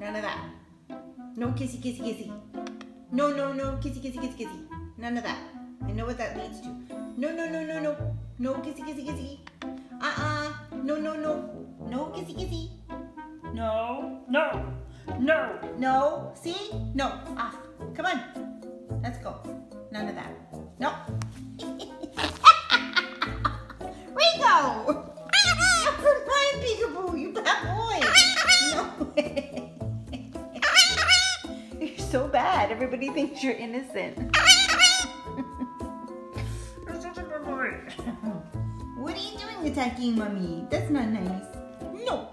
None of that. No kissy, kissy, kissy. No, no, no, kissy, kissy, kissy, kissy. None of that. I know what that leads to. No, no, no, no, no. No kissy, kissy, kissy. No, no, no. No kissy, kissy. No, no, no, no. See? No. Off. Come on. Let's go. None of that. No. Ricco! Never mind, peekaboo, you bad boy. No way. You're so bad. Everybody thinks you're innocent. What are you doing attacking mommy? That's not nice. No.